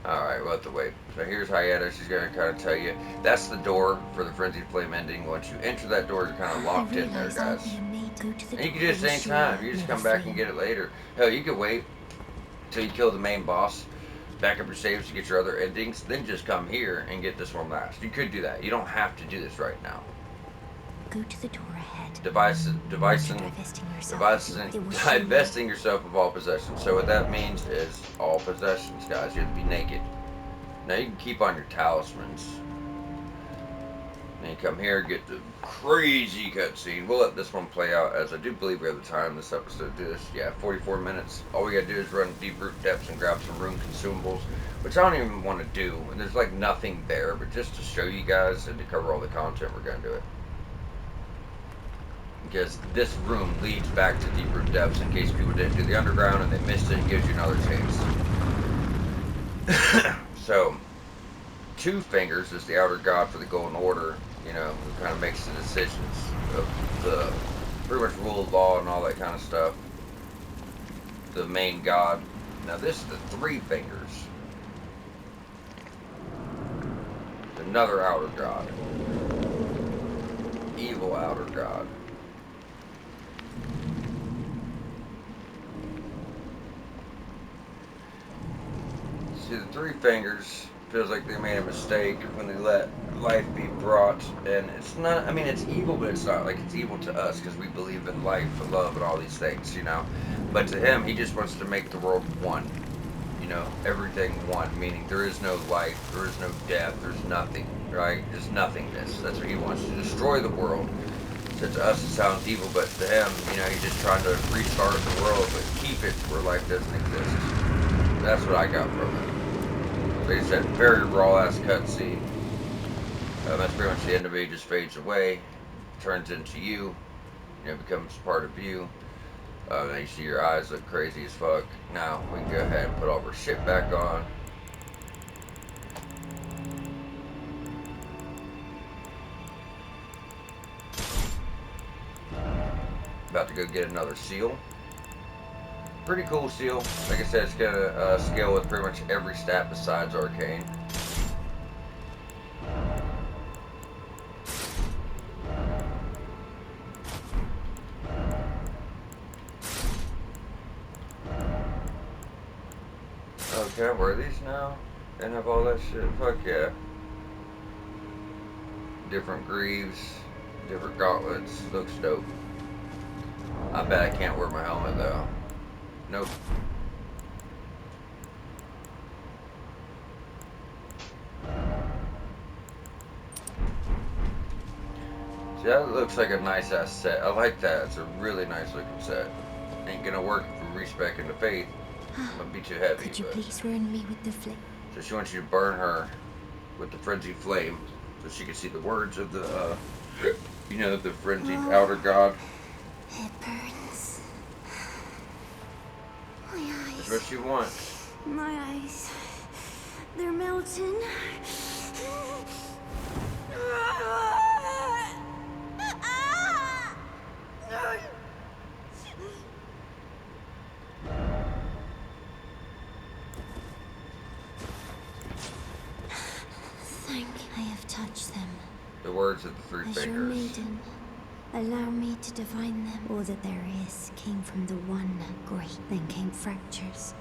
Alright, we'll have to wait. So here's Hyetta. She's going to kind of tell you. That's the door for the Frenzied Flame ending. Once you enter that door, you're kind of locked in there, guys. And you can do this anytime. You just come back and get it later. Hell, you could wait until you kill the main boss. Back up your saves to get your other endings. Then just come here and get this one last. You could do that. You don't have to do this right now. Go to the door ahead. Divesting yourself of all possessions. So what that means is all possessions, guys. You have to be naked. Now you can keep on your talismans. Then you come here, get the crazy cutscene. We'll let this one play out, as I do believe we have the time in this episode to do this. Yeah, 44 minutes. All we gotta do is run deep root depths and grab some rune consumables, which I don't even want to do. And there's like nothing there, but just to show you guys and to cover all the content, we're gonna do it. Because this room leads back to deep root depths in case people didn't do the underground and they missed it, and gives you another chance. So, Two Fingers is the outer god for the Golden Order, you know, who kind of makes the decisions of the pretty much rule of law and all that kind of stuff. The main god. Now this is the Three Fingers. Another outer god. Evil outer god. See, the Three Fingers feels like they made a mistake when they let life be brought, and it's not, I mean, it's evil, but it's not like it's evil to us, because we believe in life and love and all these things, you know, but to him, he just wants to make the world one, you know, everything one, meaning there is no life, there is no death, there's nothing, right, there's nothingness. That's what he wants, to destroy the world. So to us it sounds evil, but to him, you know, he's just trying to restart the world, but keep it where life doesn't exist. That's what I got from it. Like I said, very raw-ass cutscene. That's pretty much the end of it. He just fades away, turns into you, you know, becomes part of you. Now you see your eyes look crazy as fuck. Now we can go ahead and put all of our shit back on. About to go get another seal. Pretty cool seal. Like I said, it's gonna scale with pretty much every stat besides arcane. Okay, I wear these now and have all that shit. Fuck yeah. Different greaves, different gauntlets. Looks dope. I bet I can't wear my helmet though. Nope. See, that looks like a nice ass set. I like that. It's a really nice looking set. Ain't gonna work if we respec into faith. Might be too heavy. Could you please ruin me with the flame? So she wants you to burn her with the frenzied flame, so she can see the words of the, you know, the frenzied outer god. It burns. My eyes. That's what she wants. My eyes. They're melting. I have touched them. The words of the Three As your Fingers. maiden, allow me to divine them. All that there is came from the one great. Then came fractures,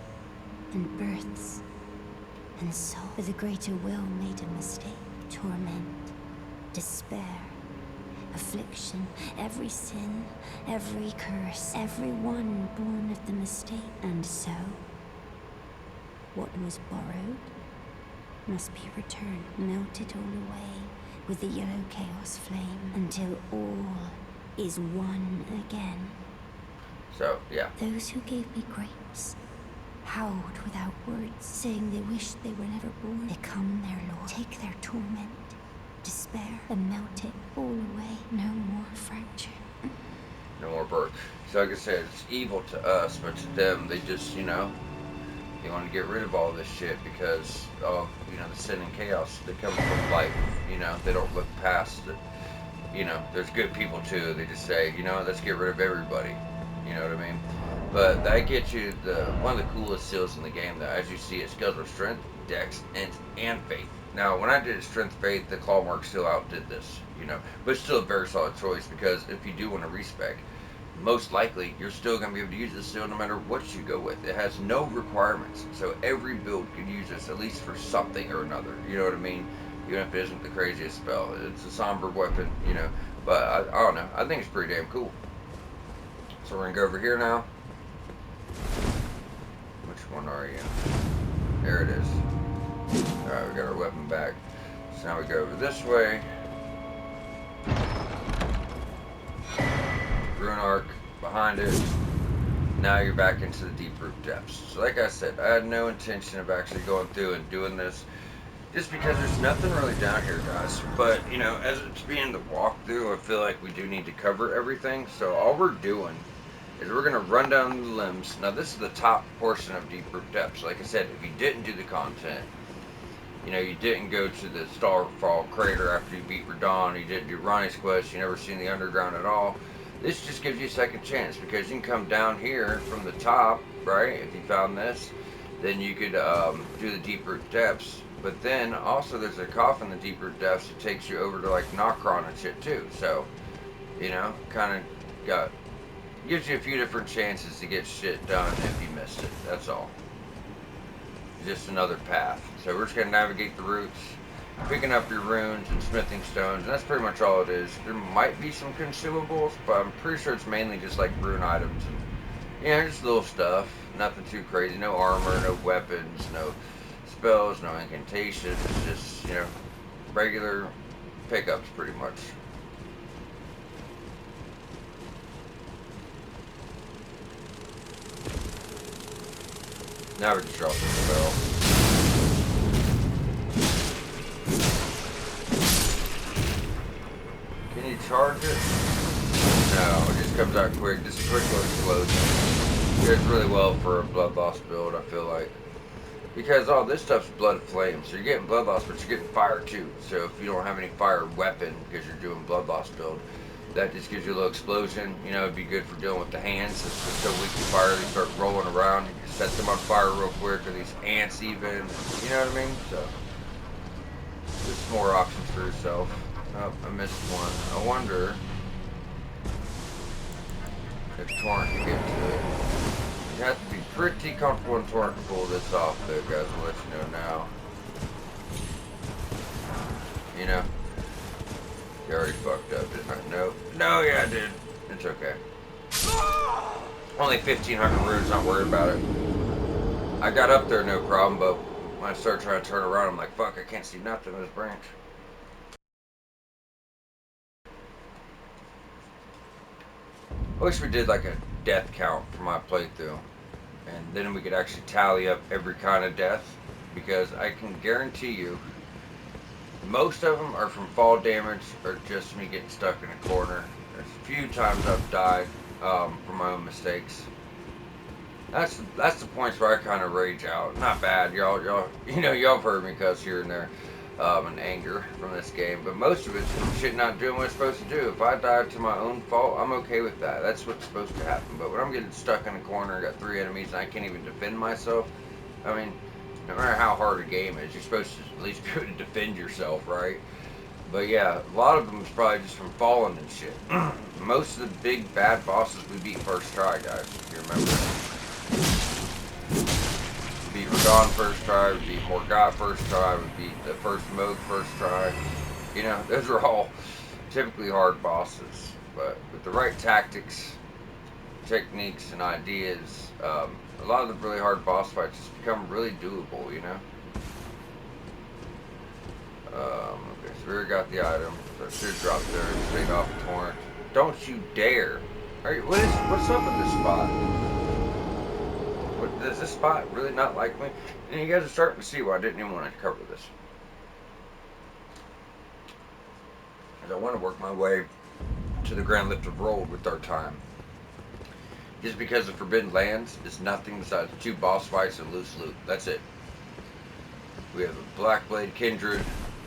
and births, and soul. But the greater will made a mistake. Torment, despair, affliction, every sin, every curse, every one born of the mistake. And so, what was borrowed must be returned, melted all away with the yellow chaos flame, until all is one again. So, yeah. Those who gave me grapes howled without words, saying they wished they were never born. Become their lord, take their torment, despair, and melt it all away. No more fracture. No more birth. So like I said, it's evil to us, but to them, they just, you know, they want to get rid of all this shit because of, you know, the sin and chaos that comes from life. You know, they don't look past it. You know, there's good people too. They just say, you know, let's get rid of everybody. You know what I mean? But that gets you one of the coolest seals in the game, though. As you see, it scales with strength, dex, and faith. Now, when I did strength, faith, the claw mark still outdid this. You know, but it's still a very solid choice because if you do want to respec, most likely you're still going to be able to use this seal no matter what you go with. It has no requirements, so every build could use this at least for something or another. You know what I mean? Even if it isn't the craziest spell, it's a somber weapon. You know, But I don't know. I think it's pretty damn cool. So we're gonna go over here now. Which one are you? There it is. Alright, we got our weapon back. So now we go over this way. Rune arc behind it. Now you're back into the deep root depths. So like I said, I had no intention of actually going through and doing this, just because there's nothing really down here, guys. But, you know, as it's being the walkthrough, I feel like we do need to cover everything. So all we're doing is we're going to run down the limbs. Now this is the top portion of deep root depths. Like I said, if you didn't do the content, you know, you didn't go to the Starfall crater after you beat Radon, you didn't do Ronnie's quest, you never seen the underground at all, this just gives you a second chance, because you can come down here from the top, right? If you found this, then you could do the deep root depths. But then also there's a coffin in the deep root depths that takes you over to like Nokron and shit too. So, you know, kind of gives you a few different chances to get shit done if you missed it. That's all. Just another path. So we're just gonna navigate the routes, picking up your runes and smithing stones, and that's pretty much all it is. There might be some consumables, but I'm pretty sure it's mainly just like rune items and, you know, just little stuff. Nothing too crazy. No armor, no weapons, no spells, no incantations. It's just, you know, regular pickups pretty much. Now we just drop the spell. Can you charge it? No, it just comes out quick. Just a quick little explosion. Goes really well for a blood loss build, I feel like. Because all this stuff's blood flame, so you're getting blood loss, but you're getting fire too. So if you don't have any fire weapon because you're doing blood loss build, that just gives you a little explosion. You know, it'd be good for dealing with the hands. It's just so weak to fire, they start rolling around. You can set them on fire real quick, or these ants even. You know what I mean? So there's some more options for yourself. Oh, I missed one. I wonder if Torrent can get to it. You have to be pretty comfortable in Torrent to pull this off, though, guys. I'll let you know now. You know? You already fucked up, didn't I? Nope. No, yeah, I did. It's okay. Only 1,500 runes, not worried about it. I got up there, no problem, but when I started trying to turn around, I'm like, fuck, I can't see nothing in this branch. I wish we did like a death count for my playthrough, and then we could actually tally up every kind of death, because I can guarantee you most of them are from fall damage or just me getting stuck in a corner. There's a few times I've died from my own mistakes. That's the points where I kind of rage out. Not bad, y'all, you know, y'all have heard me cuss here and there in anger from this game, but most of it's from shit not doing what it's supposed to do. If I die to my own fault, I'm okay with that. That's what's supposed to happen. But when I'm getting stuck in a corner, got 3 enemies, and I can't even defend myself, I mean, no matter how hard a game is, you're supposed to at least be able to defend yourself, right? But yeah, a lot of them is probably just from falling and shit. Most of the big bad bosses we beat first try, guys, if you remember. We beat Radon first try, we beat Morgott first try, we beat the first Moog first try. You know, those are all typically hard bosses. But with the right tactics, techniques, and ideas, a lot of the really hard boss fights just become really doable, you know? Okay, so we already got the item, so I should drop there and take off the torrent. Don't you dare! Alright, what's up with this spot? Does this spot really not like me? And you guys are starting to see why I didn't even want to cover this. Because I want to work my way to the Grand Lift of Roll with our time. Just because the Forbidden Lands is nothing besides 2 boss fights and loose loot. That's it. We have a Blackblade Kindred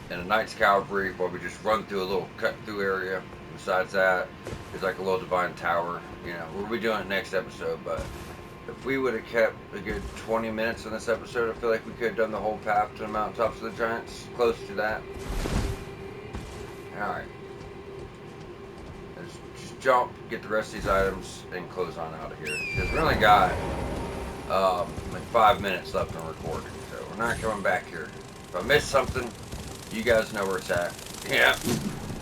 and a Knight's Cavalry while we just run through a little cut-through area. Besides that, there's like a little Divine Tower. You know, we'll be doing it next episode, but if we would have kept a good 20 minutes in this episode, I feel like we could have done the whole path to the mountaintops of the Giants. Close to that. Alright. Just jump, get the rest of these items, and close on out of here. Because we only got like 5 minutes left on recording, so we're not coming back here. If I miss something, you guys know where it's at. Yeah,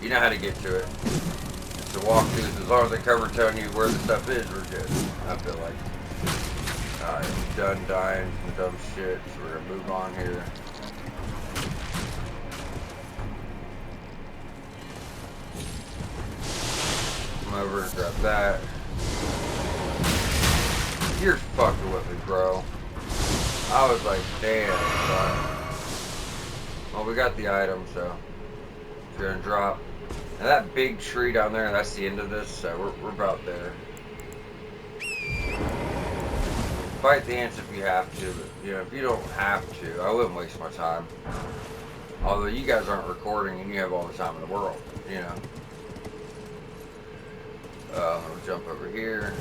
you know how to get to it. to walk through. As long as they cover telling you where the stuff is, we're good. I feel like. Alright, I'm done dying from dumb shit, so we're gonna move on here. Come over and grab that. You're fucking with me, bro. I was like, damn, son. Well, we got the item, so we're gonna drop. And that big tree down there, that's the end of this, so we're about there. Fight the ants if you have to, but you know, if you don't have to, I wouldn't waste my time. Although you guys aren't recording and you have all the time in the world, you know. I'll jump over here.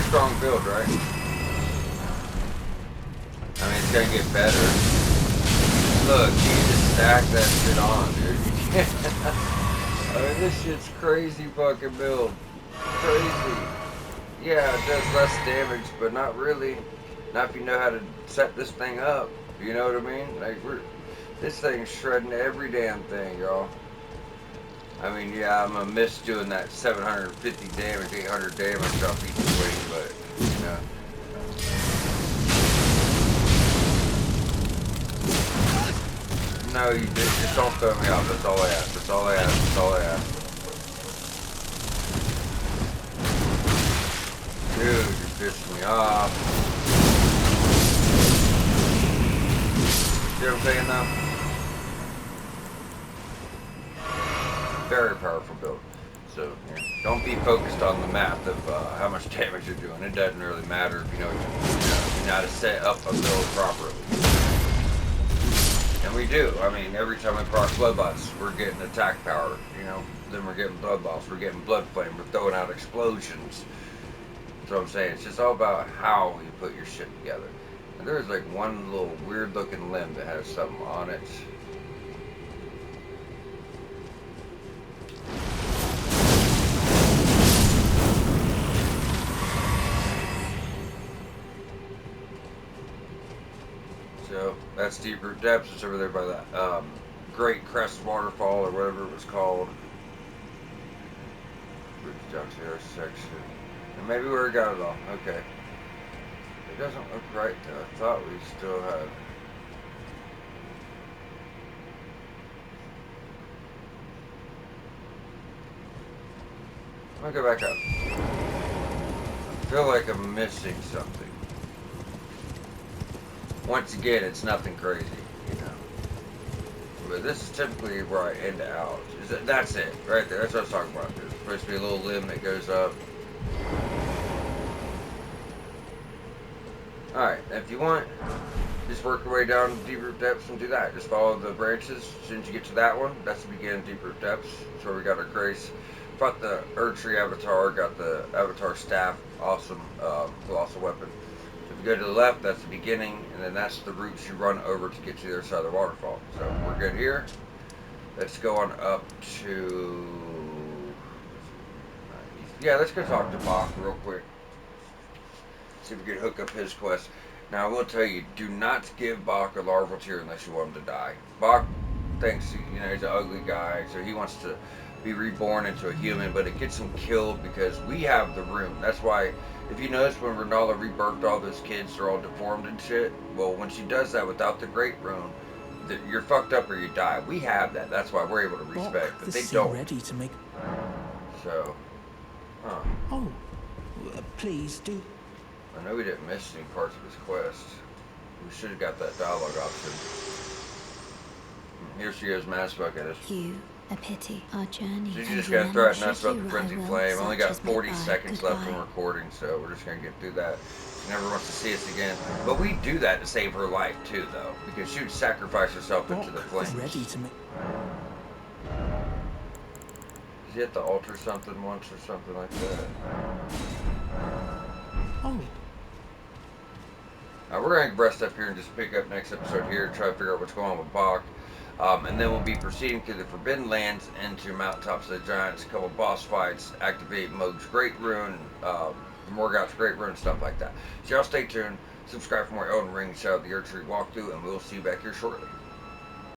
Strong build, right? I mean, it's gonna get better. Look, you just stack that shit on, dude. I mean, this shit's crazy fucking build. Crazy. Yeah, it does less damage, but not really. Not if you know how to set this thing up. You know what I mean? Like, this thing's shredding every damn thing, y'all. I mean, yeah, I'm gonna miss doing that 750 damage, 800 damage off each swing, but, you know. No, you just don't throw me off. That's all I ask. That's all I ask. That's all I ask. Dude, you're pissing me off. See what I'm saying now? Very powerful build. So, yeah, don't be focused on the math of how much damage you're doing. It doesn't really matter if you know, you know how to set up a build properly. And we do. I mean, every time we proc bloodbots, we're getting attack power. You know, then we're getting blood balls, we're getting blood flame, we're throwing out explosions. That's what I'm saying. It's just all about how you put your shit together. And there's like one little weird looking limb that has something on it. So that's Deep Root Depths. It's over there by the Great Crest Waterfall or whatever it was called. Root Depths here section. And maybe we already got it all. Okay. It doesn't look right though. I thought we still had. I'm gonna go back up. I feel like I'm missing something. Once again, it's nothing crazy, you know. But this is typically where I end out. That's it, right there. That's what I was talking about. There's supposed to be a little limb that goes up. Alright, if you want, just work your way down Deep Root Depths and do that. Just follow the branches. As soon as you get to that one, that's the beginning of Deep Root Depths. That's where we got our grace. Fought the Erd Tree Avatar, got the Avatar Staff. Awesome, colossal weapon. So if you go to the left, that's the beginning, and then that's the routes you run over to get to the other side of the waterfall. So we're good here. Let's go on up to... Yeah, let's go talk to Bach real quick. See if we can hook up his quest. Now, I will tell you, do not give Bach a larval tear unless you want him to die. Bach thinks, you know, he's an ugly guy, so he wants to be reborn into a human, but it gets him killed because we have the room. That's why, if you notice, when Renala rebirthed all those kids, they're all deformed and shit. Well, when she does that without the Great Rune, you're fucked up or you die. We have that. That's why we're able to respect, but they don't. Ready to make... So, huh. Oh, please do. I know we didn't miss any parts of his quest. We should have got that dialogue option. Here she goes, mass fuck at us. You, a pity, our journey. She's just gonna threaten us about the frenzied flame. Only got 40 seconds left in recording, so we're just gonna get through that. She never wants to see us again. But we do that to save her life too, though, because she would sacrifice herself into the flames. Ready to make... Did you have to alter something once or something like that? Oh. We're going to rest up here and just pick up next episode here, try to figure out what's going on with Bach. And then we'll be proceeding through the Forbidden Lands into Mountaintops of the Giants, a couple boss fights, activate Moog's Great Rune, Morgoth's Great Rune, stuff like that. So y'all stay tuned, subscribe for more Elden Ring, shout out the Archery Walkthrough, and we'll see you back here shortly.